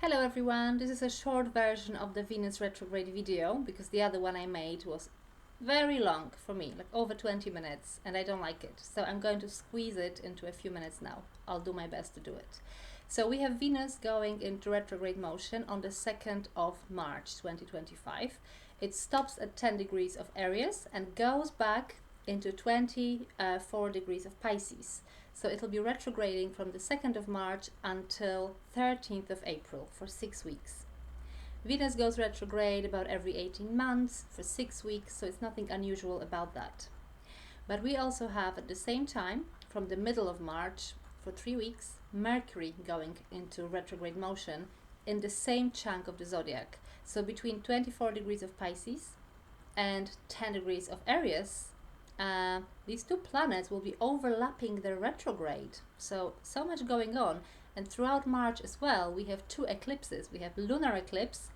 Hello everyone, this is a short version of the Venus retrograde video because the other one I made was very long for me, like over 20 minutes, and I don't like it. So I'm going to squeeze it into a few minutes now. I'll do my best to do it. So we have Venus going into retrograde motion on the 2nd of March 2025. It stops at 10 degrees of Aries and goes back into 24 degrees of Pisces. So it'll be retrograding from the 2nd of March until 13th of April for 6 weeks. Venus goes retrograde about every 18 months for 6 weeks, so it's nothing unusual about that. But we also have at the same time, from the middle of March for 3 weeks, Mercury going into retrograde motion in the same chunk of the zodiac. So between 24 degrees of Pisces and 10 degrees of Aries, these two planets will be overlapping their retrograde. So much going on. And throughout March as well, we have two eclipses. We have lunar eclipse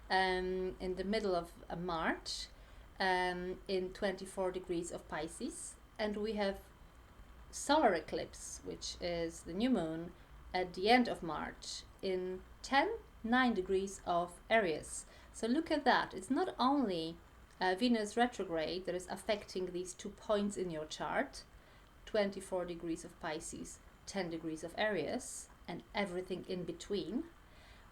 in the middle of March in 24 degrees of Pisces. And we have solar eclipse, which is the new moon, at the end of March in 9 degrees of Aries. So look at that. It's not only Venus retrograde that is affecting these 2 points in your chart, 24 degrees of Pisces, 10 degrees of Aries, and everything in between.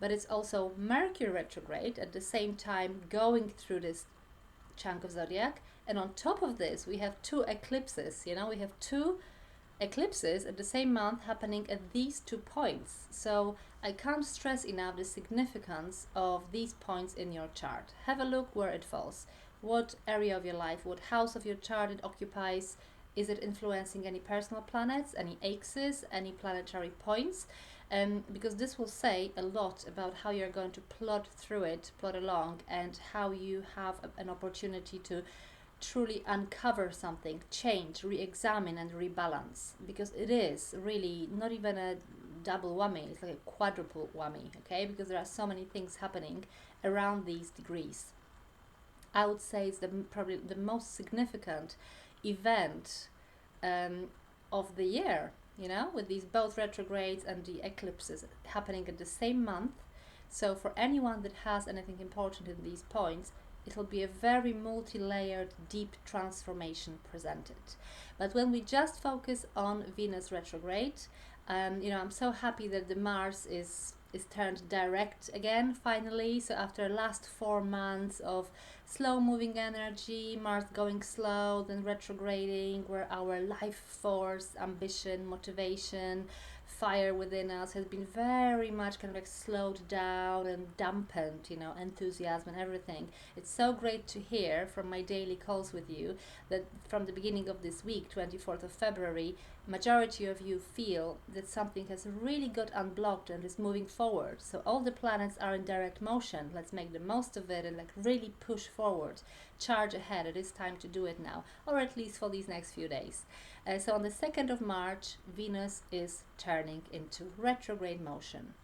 But it's also Mercury retrograde at the same time going through this chunk of zodiac. And on top of this, we have 2 eclipses. We have 2 eclipses at the same month happening at these 2 points. So I can't stress enough the significance of these points in your chart. Have a look where it falls. What area of your life, what house of your chart it occupies. Is it influencing any personal planets, any axes, any planetary points? Because this will say a lot about how you're going to plod along, and how you have an opportunity to truly uncover something, change, re-examine and rebalance. Because it is really not even a double whammy, it's like a quadruple whammy, okay? Because there are so many things happening around these degrees. I would say it's probably the most significant event of the year, with these both retrogrades and the eclipses happening at the same month. So for anyone that has anything important in these points, it'll be a very multi-layered, deep transformation presented. But when we just focus on Venus retrograde, I'm so happy that the Mars is turned direct again, finally. So after last 4 months of slow moving energy, Mars going slow, then retrograding, where our life force, ambition, motivation, fire within us has been very much kind of like slowed down and dampened, enthusiasm and everything. It's so great to hear from my daily calls with you that from the beginning of this week, 24th of February, majority of you feel that something has really got unblocked and is moving forward. So all the planets are in direct motion. Let's make the most of it and really push forward, charge ahead. It is time to do it now, or at least for these next few days. So on the 2nd of March, Venus is turning into retrograde motion.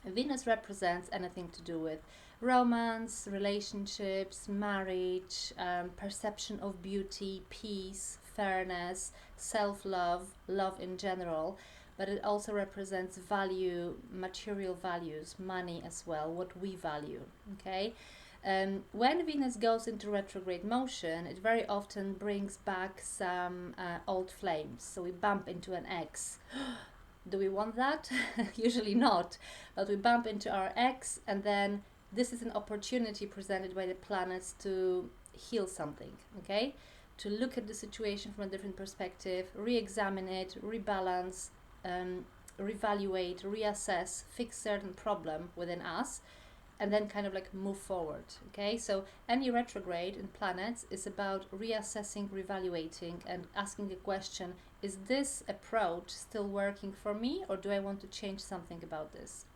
Venus represents anything to do with romance, relationships, marriage, perception of beauty, peace, fairness, self-love, love in general. But it also represents value, material values, money as well, what we value, okay? When Venus goes into retrograde motion, it very often brings back some old flames. So we bump into an ex. Do we want that? Usually not. But we bump into our ex, and then this is an opportunity presented by the planets to heal something, okay? To look at the situation from a different perspective, re-examine it, rebalance, reevaluate, reassess, fix certain problem within us, and then kind of move forward, okay? So any retrograde in planets is about reassessing, reevaluating, and asking a question, is this approach still working for me, or do I want to change something about this?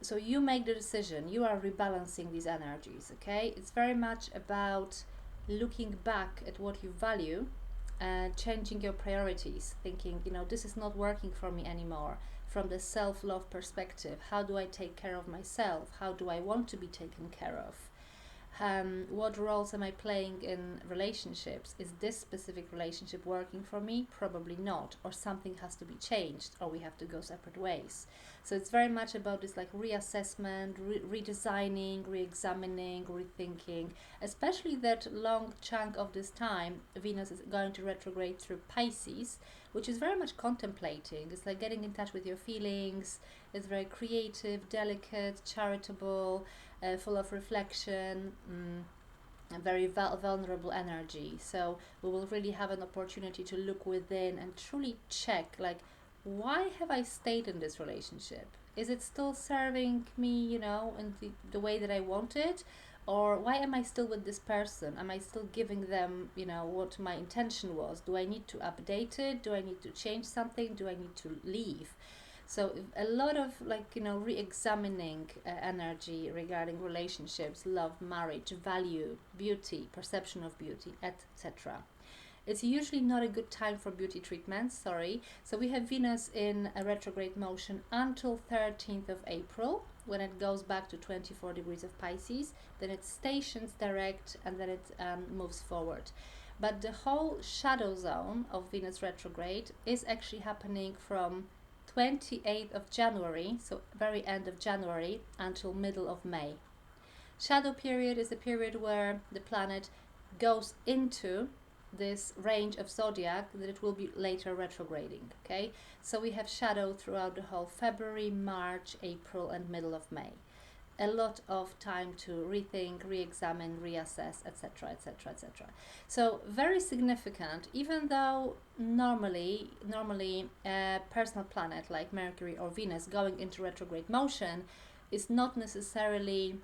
So you make the decision, you are rebalancing these energies, okay? It's very much about looking back at what you value and changing your priorities, thinking, this is not working for me anymore. From the self-love perspective, how do I take care of myself? How do I want to be taken care of? What roles am I playing in relationships? Is this specific relationship working for me? Probably not, or something has to be changed, or we have to go separate ways. So it's very much about this like reassessment, redesigning, re-examining, rethinking, especially that long chunk of this time. Venus is going to retrograde through Pisces, which is very much contemplating. It's like getting in touch with your feelings. It's very creative, delicate, charitable, full of reflection, a very vulnerable energy. So we will really have an opportunity to look within and truly check, like, why have I stayed in this relationship? Is it still serving me, you know, in the way that I wanted? Or why am I still with this person? Am I still giving them, you know, what my intention was? Do I need to update it? Do I need to change something? Do I need to leave? So a lot of, like, you know, re-examining energy regarding relationships, love, marriage, value, beauty, perception of beauty, etc. It's usually not a good time for beauty treatments, sorry. So we have Venus in a retrograde motion until 13th of April, when it goes back to 24 degrees of Pisces. Then it stations direct, and then it moves forward. But the whole shadow zone of Venus retrograde is actually happening from 28th of January, so very end of January, until middle of May. Shadow period is a period where the planet goes into this range of zodiac that it will be later retrograding. Okay, so we have shadow throughout the whole February, March, April, and middle of May. A lot of time to rethink, re-examine, reassess, etc., etc., etc. So very significant, even though normally a personal planet like Mercury or Venus going into retrograde motion is not necessarily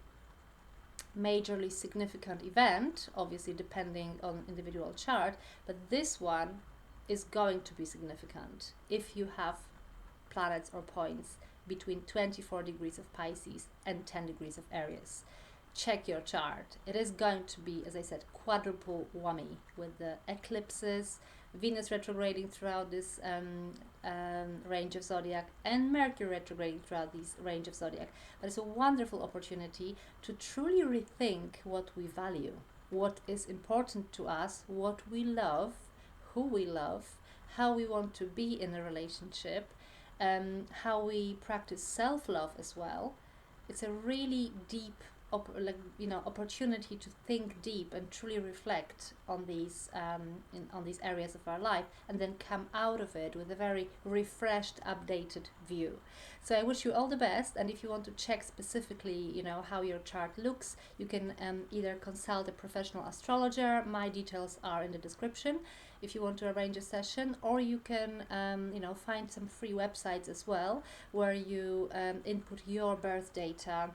majorly significant event, obviously depending on individual chart, but this one is going to be significant if you have planets or points between 24 degrees of Pisces and 10 degrees of Aries. Check your chart. It is going to be, as I said, quadruple whammy with the eclipses, Venus retrograding throughout this range of zodiac, and Mercury retrograding throughout this range of zodiac. But it's a wonderful opportunity to truly rethink what we value, what is important to us, what we love, who we love, how we want to be in a relationship, how we practice self-love as well. It's a really deep opportunity to think deep and truly reflect on these on these areas of our life, and then come out of it with a very refreshed, updated view. So I wish you all the best, and if you want to check specifically, you know, how your chart looks, you can either consult a professional astrologer. My details are in the description if you want to arrange a session, or you can find some free websites as well where you input your birth data,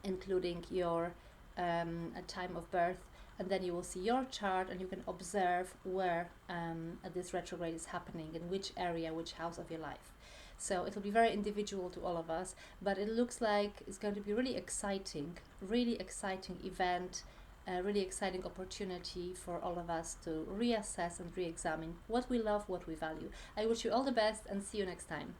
including your time of birth, and then you will see your chart and you can observe where this retrograde is happening, in which area, which house of your life. So it'll be very individual to all of us, but it looks like it's going to be really exciting event, a really exciting opportunity for all of us to reassess and re-examine what we love, what we value. I wish you all the best, and see you next time.